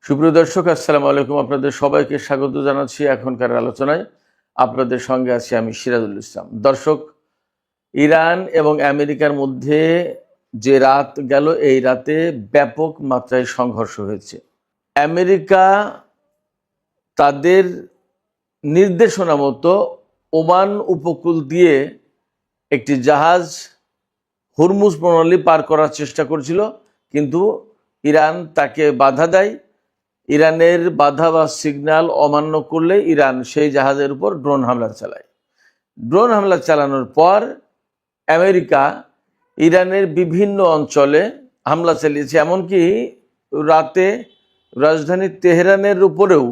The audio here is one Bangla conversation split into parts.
সুপ্রিয় দর্শক, আসসালামু আলাইকুম। আপনাদের সবাইকে স্বাগত জানাচ্ছি এখনকার আলোচনায়। আপনাদের সঙ্গে আছি আমি সিরাজুল ইসলাম। দর্শক, ইরান এবং আমেরিকার মধ্যে যে রাত গেল, এই রাতে ব্যাপক মাত্রায় সংঘর্ষ হয়েছে। আমেরিকা তাদের নির্দেশনা মতো ওমান উপকূল দিয়ে একটি জাহাজ হরমুজ প্রণালী পার করার চেষ্টা করছিল, কিন্তু ইরান তাকে বাধা দেয়। ইরানের বাধা বা সিগন্যাল অমান্য করলে ইরান সেই জাহাজের উপর ড্রোন হামলা চালায়। ড্রোন হামলা চালানোর পর আমেরিকা ইরানের বিভিন্ন অঞ্চলে হামলা চালিয়েছে, এমনকি রাতে রাজধানী তেহরানের উপরেও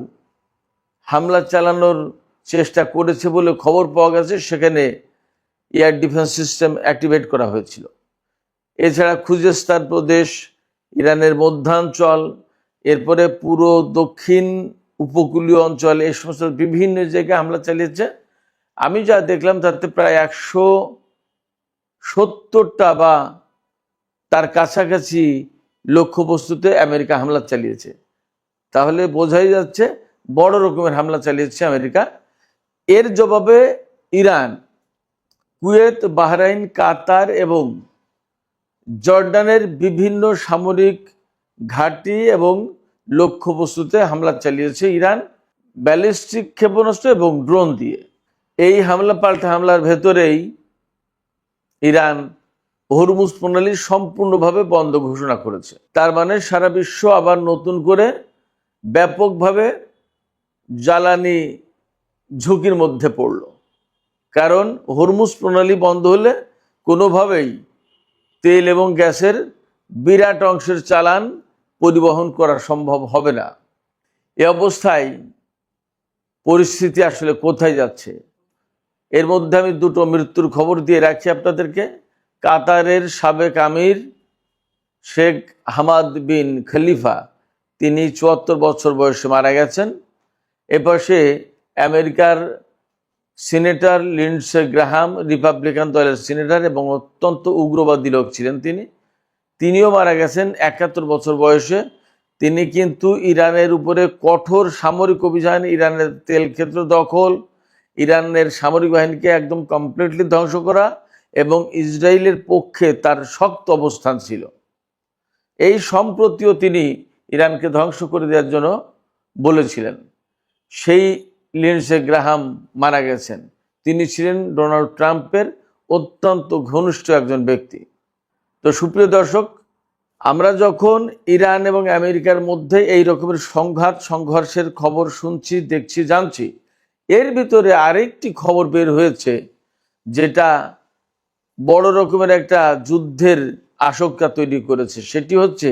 হামলা চালানোর চেষ্টা করেছে বলে খবর পাওয়া গেছে। সেখানে এয়ার ডিফেন্স সিস্টেম অ্যাক্টিভেট করা হয়েছিল। এছাড়া খুজেস্তান প্রদেশ, ইরানের মধ্যাঞ্চল, এরপরে পুরো দক্ষিণ উপকূলীয় অঞ্চল, এই সমস্ত বিভিন্ন জায়গায় হামলা চালিয়েছে। আমি যা দেখলাম তাতে প্রায় 170টা বা তার কাছাকাছি লক্ষ্যবস্তুতে আমেরিকা হামলা চালিয়েছে। তাহলে বোঝাই যাচ্ছে বড় রকমের হামলা চালিয়েছে আমেরিকা। এর জবাবে ইরান কুয়েত, বাহরাইন, কাতার এবং জর্ডানের বিভিন্ন সামরিক ঘাঁটি এবং লক্ষ্যবস্তুতে হামলা চালিয়েছে ইরান ব্যালিস্টিক ক্ষেপণাস্ত্র এবং ড্রোন দিয়ে। এই হামলা পাল্টা হামলার ভেতরেই ইরান হরমুজ প্রণালী সম্পূর্ণভাবে বন্ধ ঘোষণা করেছে। তার মানে সারা বিশ্ব আবার নতুন করে ব্যাপকভাবে জ্বালানি ঝুঁকির মধ্যে পড়ল। কারণ হরমুজ প্রণালী বন্ধ হলে কোনোভাবেই তেল এবং গ্যাসের বিরাট অংশের চালান পরিবহন করা সম্ভব হবে না। এ অবস্থায় পরিস্থিতি আসলে কোথায় যাচ্ছে? এর মধ্যে আমি দুটো মৃত্যুর খবর দিয়ে রাখি আপনাদেরকে। কাতারের সাবেক আমির শেখ হামাদ বিন খলিফা, তিনি ৭৪ বছর বয়সে মারা গেছেন। এপাশে আমেরিকার সিনেটর লিন্ডসে গ্রাহাম, রিপাবলিকান দলের সিনেটর এবং অত্যন্ত উগ্রবাদী লোক ছিলেন তিনিও মারা গেছেন ৭১ বছর বয়সে। তিনি কিন্তু ইরানের উপরে কঠোর সামরিক অভিযান, ইরানের তেল ক্ষেত্র দখল, ইরানের সামরিক বাহিনীকে একদম কমপ্লিটলি ধ্বংস করা এবং ইসরায়েলের পক্ষে তার শক্ত অবস্থান ছিল। এই সম্প্রতিও তিনি ইরানকে ধ্বংস করে দেওয়ার জন্য বলেছিলেন। সেই লিন্ডসে গ্রাহাম মারা গেছেন। তিনি ছিলেন ডোনাল্ড ট্রাম্পের অত্যন্ত ঘনিষ্ঠ একজন ব্যক্তি। তো সুপ্রিয় দর্শক, আমরা যখন ইরান এবং আমেরিকার মধ্যে এই রকমের সংঘর্ষের খবর শুনছি, দেখছি, জানছি, এর ভিতরে আরেকটি খবর বের হয়েছে যেটা বড় রকমের একটা যুদ্ধের আশঙ্কা তৈরি করেছে। সেটি হচ্ছে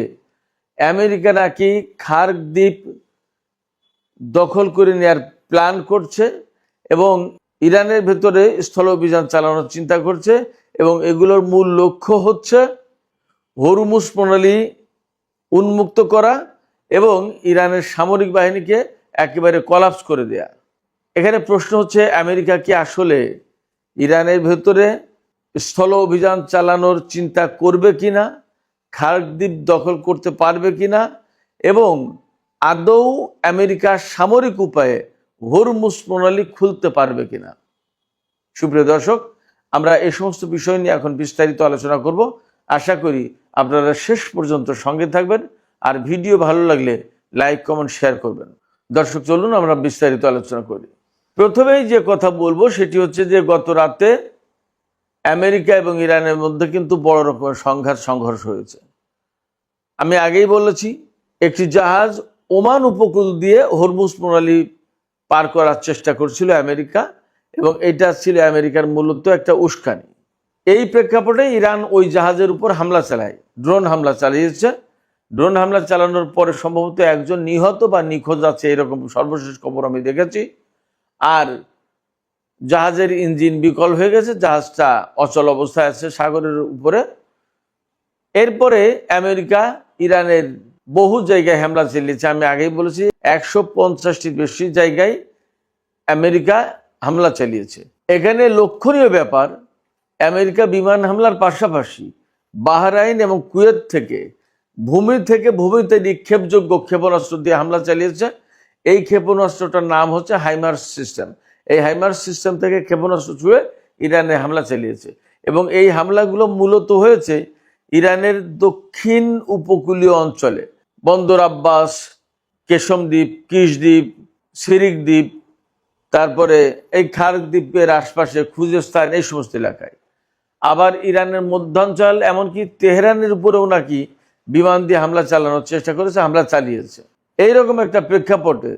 আমেরিকা নাকি খার্ক দ্বীপ দখল করে নেওয়ার প্ল্যান করছে এবং ইরানের ভেতরে স্থল অভিযান চালানোর চিন্তা করছে এবং এগুলোর মূল লক্ষ্য হচ্ছে হরমুজ প্রণালী উন্মুক্ত করা এবং ইরানের সামরিক বাহিনীকে একেবারে কলাপস করে দেয়া। এখানে প্রশ্ন হচ্ছে, আমেরিকা কি আসলে ইরানের ভেতরে স্থল অভিযান চালানোর চিন্তা করবে কিনা, খার্ক দ্বীপ দখল করতে পারবে কিনা, এবং আদৌ আমেরিকা সামরিক উপায়ে হরমুজ প্রণালী খুলতে পারবে কিনা? সুপ্রিয় দর্শক, আমরা এই সমস্ত বিষয় নিয়ে এখন বিস্তারিত আলোচনা করব। আশা করি আপনারা শেষ পর্যন্ত সঙ্গে থাকবেন, আর ভিডিও ভালো লাগলে লাইক, কমেন্ট, শেয়ার করবেন। দর্শক, চলুন আমরা বিস্তারিত আলোচনা করি। প্রথমেই যে কথা বলবো সেটি হচ্ছে যে গত রাতে আমেরিকা এবং ইরানের মধ্যে কিন্তু বড় রকমের সংঘর্ষ হয়েছে। আমি আগেই বলেছি, একটি জাহাজ ওমান উপকূল দিয়ে হরমুজ প্রণালী পার করার চেষ্টা করছিল আমেরিকা, এবং এটা ছিল আমেরিকার মূলত একটা উস্কানি। এই প্রেক্ষাপটে ইরান ওই জাহাজের উপর হামলা চালায়, ড্রোন হামলা চালিয়েছে। ড্রোন হামলা চালানোর পরে সম্ভবত একজন নিহত বা নিখোঁজ আছে, এরকম সর্বশেষ খবর আমি দেখেছি। আর জাহাজের ইঞ্জিন বিকল হয়ে গেছে, জাহাজটা অচল অবস্থায় আছে সাগরের উপরে। এরপরে আমেরিকা ইরানের বহু জায়গায় হামলা চালিয়েছে। আমি আগেই বলেছি 150টির বেশি জায়গায় আমেরিকা হামলা চালিয়েছে। এখানে লক্ষণীয় ব্যাপার, আমেরিকা বিমান হামলার পাশাপাশি বাহরাইন এবং কুয়েত থেকে ভূমি থেকে ভূমিতে নিক্ষেপযোগ্য ক্ষেপণাস্ত্র দিয়ে হামলা চালিয়েছে। এই ক্ষেপণাস্ত্রটার নাম হচ্ছে হাইমার্স সিস্টেম। এই হাইমার্স সিস্টেম থেকে ক্ষেপণাস্ত্র ছুঁড়ে ইরানে হামলা চালিয়েছে এবং এই হামলাগুলো মূলত হয়েছে ইরানের দক্ষিণ উপকূলীয় অঞ্চলে, বন্দর আব্বাস, কেশম দ্বীপ, কিশ দ্বীপ, সিরিক দ্বীপ, তারপরে এই খার্ক দ্বীপের আশপাশে খুজেস্তান, এই সমস্ত এলাকায়। আবার ইরানের মধ্যাঞ্চল এমনকি তেহরানের উপরেও নাকি বিমান দিয়ে হামলা চালানোর চেষ্টা করেছে, হামলা চালিয়েছে। এইরকম একটা প্রেক্ষাপটে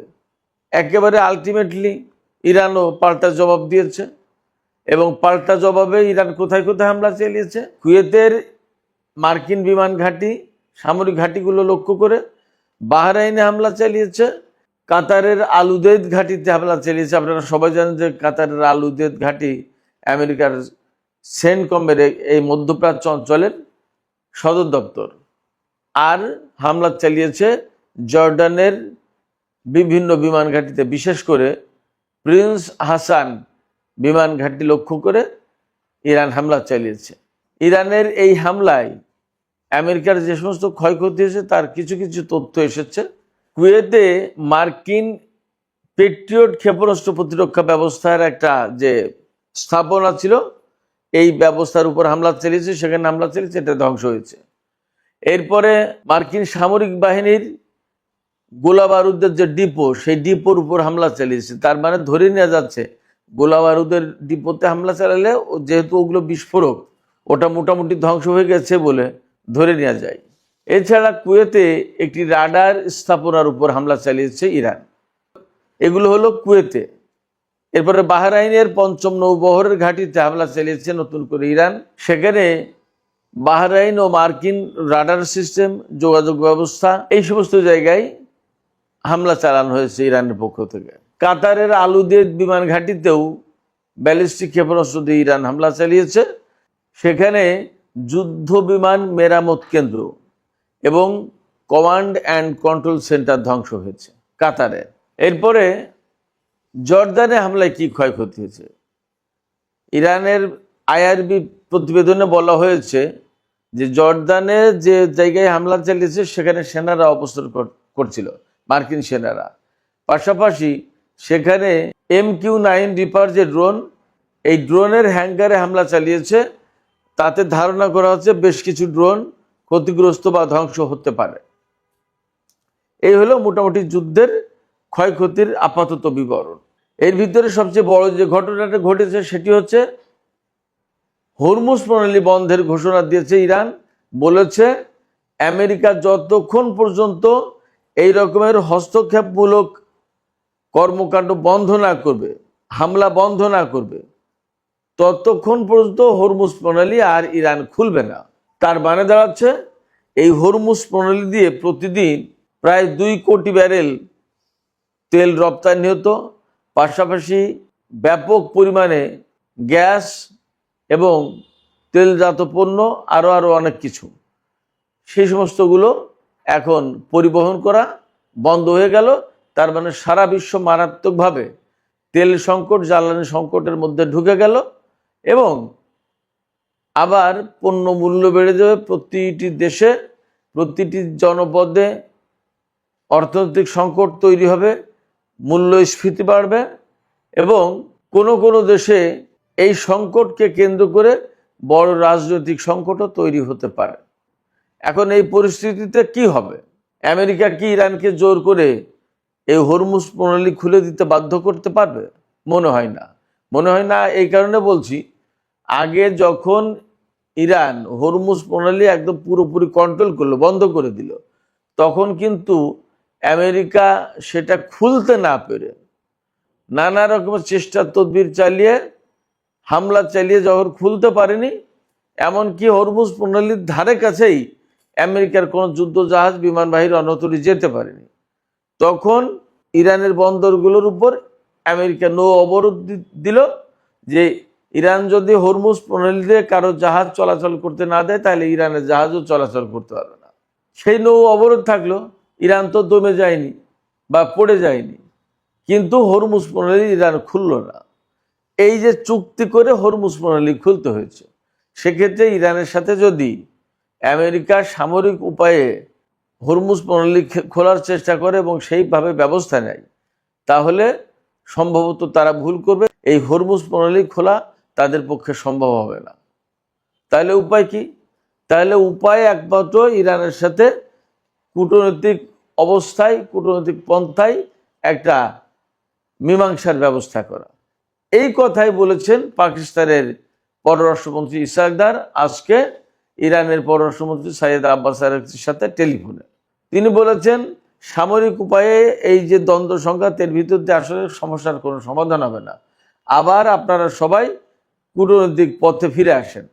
একেবারে আলটিমেটলি ইরানও পাল্টা জবাব দিয়েছে এবং পাল্টা জবাবে ইরান কোথায় কোথায় হামলা চালিয়েছে? কুয়েতের মার্কিন বিমান ঘাঁটি, সামরিক ঘাঁটিগুলো লক্ষ্য করে বাহরাইনে হামলা চালিয়েছে, কাতারের আলুদেদ ঘাঁটিতে হামলা চালিয়েছে। আপনারা সবাই জানেন যে কাতারের আলুদেদ ঘাঁটি আমেরিকার সেন্টকমের এই মধ্যপ্রাচ্য অঞ্চলের সদর দপ্তর। আর হামলা চালিয়েছে জর্ডানের বিভিন্ন বিমান ঘাঁটিতে, বিশেষ করে প্রিন্স হাসান বিমান ঘাঁটি লক্ষ্য করে ইরান হামলা চালিয়েছে। ইরানের এই হামলায় আমেরিকার যে সমস্ত ক্ষয়ক্ষতি হয়েছে তার কিছু কিছু তথ্য এসেছে। কুয়েতে মার্কিন পেট্রিয়ট ক্ষেপণাস্ত্র প্রতিরক্ষা ব্যবস্থার একটা যে স্থাপনা ছিল, এই ব্যবস্থার উপর হামলা চালিয়েছে, সেখানে হামলা চালিয়েছে, এটা ধ্বংস হয়েছে। এরপরে মার্কিন সামরিক বাহিনীর গোলা বারুদের যে ডিপো, সেই ডিপোর উপর হামলা চালিয়েছে। তার মানে ধরে নেওয়া যাচ্ছে গোলা বারুদের ডিপোতে হামলা চালালে, যেহেতু ওগুলো বিস্ফোরক, ওটা মোটামুটি ধ্বংস হয়ে গেছে বলে ধরে নেওয়া যায়। এছাড়া কুয়েতে একটি রাডার স্থাপনার উপর হামলা চালিয়েছে ইরান। এগুলো হলো কুয়েতে। এরপরে বাহরাইনের পঞ্চম নৌবহরের ঘাঁটিতে হামলা চালিয়েছে নতুন করে ইরান। সেখানে বাহরাইন ও মার্কিন রাডার সিস্টেম, যোগাযোগ ব্যবস্থা, এই সমস্ত জায়গায় হামলা চালানো হয়েছে ইরানের পক্ষ থেকে। কাতারের আলুদেদ বিমান ঘাঁটিতেও ব্যালিস্টিক ক্ষেপণাস্ত্র দিয়ে ইরান হামলা চালিয়েছে। সেখানে যুদ্ধ বিমান মেরামত কেন্দ্র এবং কমান্ড অ্যান্ড কন্ট্রোল সেন্টার ধ্বংস হয়েছে কাতারে। এরপরে জর্দানে হামলায় কি ক্ষয়ক্ষতি হয়েছে? ইরানের আইআরবি প্রতিবেদনে বলা হয়েছে যে জর্দানে যে জায়গায় হামলা চালিয়েছে সেখানে সেনারা অবস্থান করছিল, মার্কিন সেনারা। পাশাপাশি সেখানে MQ-9 রিপার যে ড্রোন, এই ড্রোনের হ্যাঙ্গারে হামলা চালিয়েছে। তাতে ধারণা করা হচ্ছে বেশ কিছু ড্রোন ক্ষতিগ্রস্ত বা ধ্বংস হতে পারে। এই হলো মোটামুটি যুদ্ধের ক্ষয়ক্ষতির আপাতত বিবরণ। এর ভিতরে সবচেয়ে বড় যে ঘটনাটা ঘটেছে সেটি হচ্ছে হরমুজ প্রণালী বন্ধের ঘোষণা দিয়েছে ইরান। বলেছে আমেরিকা যতক্ষণ পর্যন্ত এই রকমের হস্তক্ষেপমূলক কর্মকাণ্ড বন্ধ না করবে, হামলা বন্ধ না করবে, ততক্ষণ পর্যন্ত হরমুজ প্রণালী আর ইরান খুলবে না। তার মানে দাঁড়াচ্ছে এই হরমুজ প্রণালী দিয়ে প্রতিদিন প্রায় 2 কোটি ব্যারেল তেল রপ্তানি হতো, পাশাপাশি ব্যাপক পরিমাণে গ্যাস এবং তেলজাত পণ্য, আরও অনেক কিছু, সেই সমস্তগুলো এখন পরিবহন করা বন্ধ হয়ে গেল। তার মানে সারা বিশ্ব মারাত্মকভাবে তেল সংকট, জ্বালানি সংকটের মধ্যে ঢুকে গেল এবং আবার পণ্য মূল্য বেড়ে যাবে। প্রতিটি দেশে, প্রতিটি জনপদে অর্থনৈতিক সংকট তৈরি হবে, মূল্যস্ফীতি বাড়বে এবং কোনো কোনো দেশে এই সংকটকে কেন্দ্র করে বড় রাজনৈতিক সংকটও তৈরি হতে পারে। এখন এই পরিস্থিতিতে কি হবে? আমেরিকা কি ইরানকে জোর করে এই হরমুজ প্রণালী খুলে দিতে বাধ্য করতে পারবে? মনে হয় না। মনে হয় না এই কারণে বলছি, আগে যখন ইরান হরমুজ প্রণালী একদম পুরোপুরি কন্ট্রোল করলো, বন্ধ করে দিল, তখন কিন্তু আমেরিকা সেটা খুলতে না পেরে নানা রকমের চেষ্টা তদবির চালিয়ে, হামলা চালিয়ে যখন খুলতে পারেনি, এমনকি হরমুজ প্রণালীর ধারে কাছেই আমেরিকার কোনো যুদ্ধ জাহাজ, বিমানবাহী রণতরী যেতে পারেনি, তখন ইরানের বন্দরগুলোর উপর আমেরিকা নৌ অবরোধ দিল যে ইরান যদি হরমুজ প্রণালী দিয়ে কারো জাহাজ চলাচল করতে না দেয় তাহলে ইরানের জাহাজও চলাচল করতে পারবে না। সেই নৌ অবরোধ থাকলো, ইরান তো দমে যায়নি বা পড়ে যায়নি, কিন্তু হরমুজ প্রণালী ইরান খুলল না। এই যে চুক্তি করে হরমুজ প্রণালী খুলতে হয়েছে, সেক্ষেত্রে ইরানের সাথে যদি আমেরিকা সামরিক উপায়ে হরমুজ প্রণালী খোলার চেষ্টা করে এবং সেইভাবে ব্যবস্থা নেয়, তাহলে সম্ভবত তারা ভুল করবে, এই হরমুজ প্রণালী খোলা তাদের পক্ষে সম্ভব হবে না। তাহলে উপায় কি? তাহলে উপায় একমাত্র ইরানের সাথে কূটনৈতিক অবস্থায়, কূটনৈতিক পন্থায় একটা মীমাংসার ব্যবস্থা করা। এই কথাই বলেছেন পাকিস্তানের পররাষ্ট্রমন্ত্রী ইসহাক দার আজকে ইরানের পররাষ্ট্রমন্ত্রী সাইয়েদ আব্বাস আরাগচির সাথে টেলিফোনে। তিনি বলেছেন সামরিক উপায়ে এই যে দ্বন্দ্ব সংঘাতের ভিতর দিয়ে আসলে সমস্যার কোনো সমাধান হবে না, আবার আপনারা সবাই কূটনৈতিক পথে ফিরে আসেন।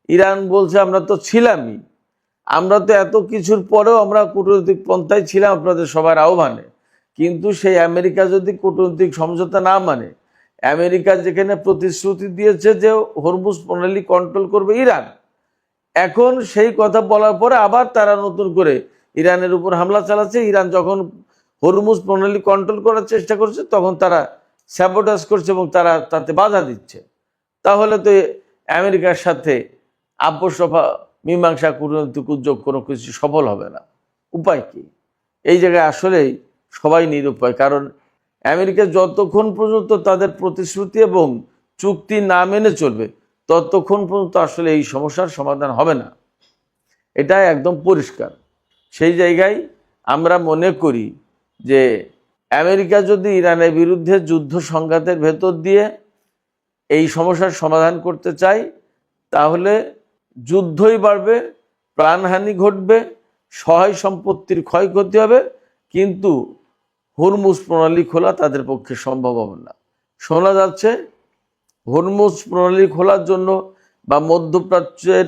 ইরান বলছে আমরা তো ছিলামই, আমরা তো এত কিছুর পরেও আমরা কূটনৈতিক পন্থায় ছিলাম আপনাদের সবার আহ্বানে, কিন্তু সেই আমেরিকা যদি কূটনৈতিক সমঝোতা না মানে, আমেরিকা যেখানে প্রতিশ্রুতি দিয়েছে যে হরমুজ প্রণালী কন্ট্রোল করবে ইরান, এখন সেই কথা বলার পরে আবার তারা নতুন করে ইরানের উপর হামলা চালাচ্ছে। ইরান যখন হরমুজ প্রণালী কন্ট্রোল করার চেষ্টা করছে তখন তারা স্যাবোটাজ করছে এবং তারা তাতে বাধা দিচ্ছে। তাহলে তো আমেরিকার সাথে আপোষ মীমাংসা কূটনৈতিক উদ্যোগ কোনো কিছু সফল হবে না। উপায় কি? এই জায়গায় আসলেই সবাই নিরুপায়, কারণ আমেরিকা যতক্ষণ পর্যন্ত তাদের প্রতিশ্রুতি এবং চুক্তি না মেনে চলবে ততক্ষণ পর্যন্ত আসলে এই সমস্যার সমাধান হবে না, এটা একদম পরিষ্কার। সেই জায়গায় আমরা মনে করি যে আমেরিকা যদি ইরানের বিরুদ্ধে যুদ্ধ সংঘাতের ভেতর দিয়ে এই সমস্যার সমাধান করতে চায়, তাহলে যুদ্ধই বাড়বে, প্রাণহানি ঘটবে, সহায় সম্পত্তির ক্ষয়ক্ষতি হবে, কিন্তু হরমুজ প্রণালী খোলা তাদের পক্ষে সম্ভব হবে না। শোনা যাচ্ছে হরমুজ প্রণালী খোলার জন্য বা মধ্যপ্রাচ্যের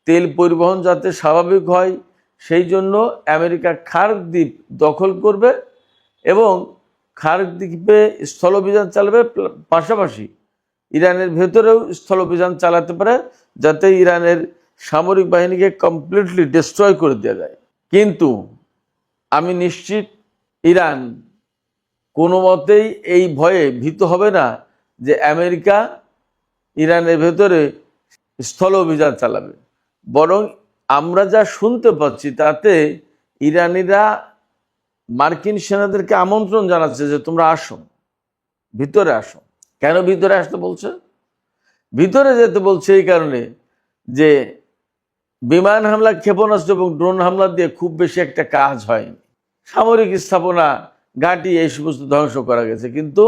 তেল পরিবহন যাতে স্বাভাবিক হয় সেই জন্য আমেরিকা খার্ক দ্বীপ দখল করবে এবং খার্ক দ্বীপে স্থলাভিযান চালাবে, পাশাপাশি ইরানের ভেতরেও স্থলাভিযান চালাতে পারে যাতে ইরানের সামরিক বাহিনীকে কমপ্লিটলি ডিস্ট্রয় করে দেওয়া যায়। কিন্তু আমি নিশ্চিত ইরান কোনো মতেই এই ভয়ে ভীত হবে না যে আমেরিকা ইরানের ভেতরে স্থল অভিযান চালাবে, বরং আমরা যা শুনতে পাচ্ছি তাতে ইরানিরা মার্কিন সেনাদেরকে আমন্ত্রণ জানাচ্ছে যে তোমরা আসো, ভিতরে আসো। কেন ভিতরে আসতে বলছে? ভিতরে যেতে বলছে এই কারণে যে বিমান হামলা, ক্ষেপণাস্ত্র এবং ড্রোন হামলা দিয়ে খুব বেশি একটা কাজ হয়নি, সামরিক স্থাপনা ঘাঁটি এই সমস্ত ধ্বংস করা গেছে, কিন্তু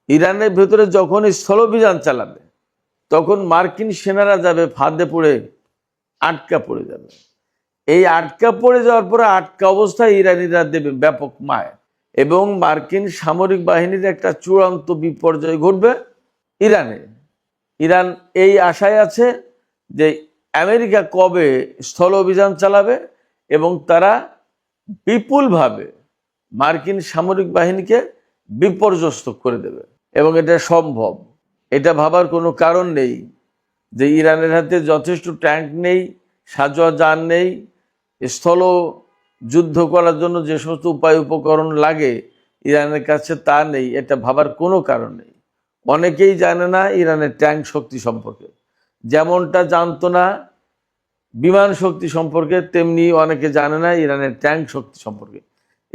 ইরানের ভেতরে যখন স্থল অভিযান চালাবে তখন মার্কিন সেনারা যাবে ফাঁদে পড়ে আটকা পড়ে যাবে। এই আটকা পড়ে যাওয়ার পরে আটকা অবস্থায় ইরানিরা দেবে ব্যাপক মার এবং মার্কিন সামরিক বাহিনীর একটা চূড়ান্ত বিপর্যয় ঘটবে ইরানে। ইরান এই আশায় আছে যে আমেরিকা কবে স্থল অভিযান চালাবে এবং তারা বিপুলভাবে মার্কিন সামরিক বাহিনীকে বিপর্যস্ত করে দেবে, এবং এটা সম্ভব। এটা ভাবার কোনো কারণ নেই যে ইরানের হাতে যথেষ্ট ট্যাঙ্ক নেই, সাঁজোয়া যান নেই, স্থল যুদ্ধ করার জন্য যে সমস্ত উপায় উপকরণ লাগে ইরানের কাছে তা নেই, এটা ভাবার কোনো কারণ নেই। অনেকেই জানে না ইরানের ট্যাঙ্ক শক্তি সম্পর্কে, যেমনটা জানতো না বিমান শক্তি সম্পর্কে, তেমনি অনেকে জানে না ইরানের ট্যাঙ্ক শক্তি সম্পর্কে।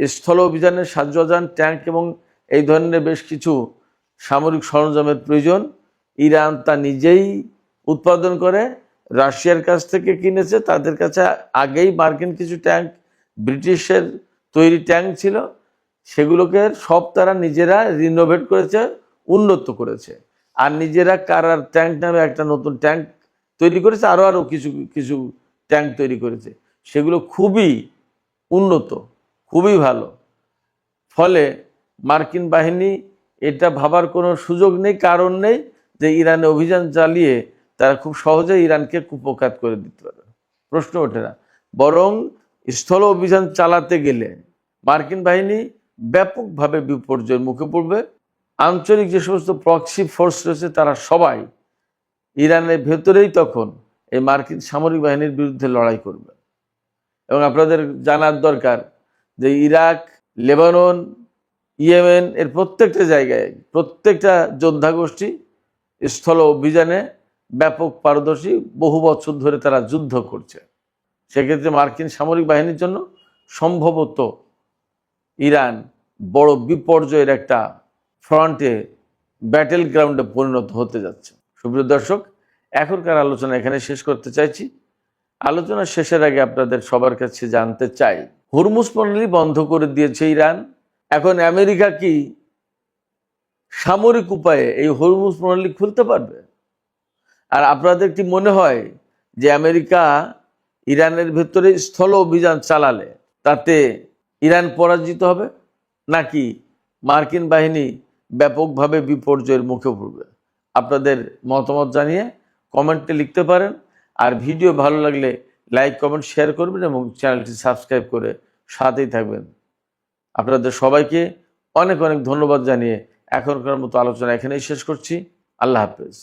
স্থল অভিযানের সাহায্যযান, ট্যাঙ্ক এবং এই ধরনের বেশ কিছু সামরিক সরঞ্জামের প্রয়োজন। ইরান তা নিজেই উৎপাদন করে, রাশিয়ার কাছ থেকে কিনেছে, তাদের কাছে আগেই মার্কিন কিছু ট্যাঙ্ক, ব্রিটিশের তৈরি ট্যাঙ্ক ছিল, সেগুলোকে সব তারা নিজেরা রিনোভেট করেছে, উন্নত করেছে, আর নিজেরা কারার ট্যাঙ্ক নামে একটা নতুন ট্যাঙ্ক তৈরি করেছে, আরও কিছু কিছু ট্যাঙ্ক তৈরি করেছে, সেগুলো খুবই উন্নত, খুবই ভালো। ফলে মার্কিন বাহিনী এটা ভাবার কোনো সুযোগ নেই, কারণ নেই যে ইরানে অভিযান চালিয়ে তারা খুব সহজে ইরানকে কুপোকাত করে দিতে পারে, প্রশ্ন ওঠে না। বরং স্থল অভিযান চালাতে গেলে মার্কিন বাহিনী ব্যাপকভাবে বিপর্যয়ের মুখে পড়বে। আঞ্চলিক যে সমস্ত প্রক্সি ফোর্স রয়েছে তারা সবাই ইরানের ভেতরেই তখন এই মার্কিন সামরিক বাহিনীর বিরুদ্ধে লড়াই করবে। এবং আপনাদের জানার দরকার যে ইরাক, লেবানন, ইয়েমেন এর প্রত্যেকটা জায়গায় প্রত্যেকটা যোদ্ধা গোষ্ঠী স্থল অভিযানে ব্যাপক পারদর্শী, বহু বছর ধরে তারা যুদ্ধ করছে। সেক্ষেত্রে মার্কিন সামরিক বাহিনীর জন্য সম্ভবত ইরান বড় বিপর্যয়ের একটা ফ্রন্টে, ব্যাটেল গ্রাউন্ডে পরিণত হতে যাচ্ছে। সুপ্রিয় দর্শক, এখনকার আলোচনা এখানে শেষ করতে চাইছি। আলোচনা শেষের আগে আপনাদের সবার কাছে জানতে চাই, হরমুজ প্রণালী বন্ধ করে দিয়েছে ইরান, এখন আমেরিকা কি সামরিক উপায়ে এই হরমুজ প্রণালী খুলতে পারবে? আর আপনাদের কি মনে হয় যে আমেরিকা ইরানের ভেতরে স্থল অভিযান চালালে তাতে ইরান পরাজিত হবে, নাকি মার্কিন বাহিনী ব্যাপকভাবে বিপর্যয়ের মুখে পড়বে? আপনাদের মতামত জানিয়ে কমেন্টে লিখতে পারেন। আর ভিডিও ভালো লাগলে লাইক, কমেন্ট, শেয়ার করবেন এবং চ্যানেলটি সাবস্ক্রাইব করে সাথেই থাকবেন। আপনাদের সবাইকে অনেক অনেক ধন্যবাদ জানিয়ে এখনকার মতো আলোচনা এখানেই শেষ করছি। আল্লাহ হাফেজ।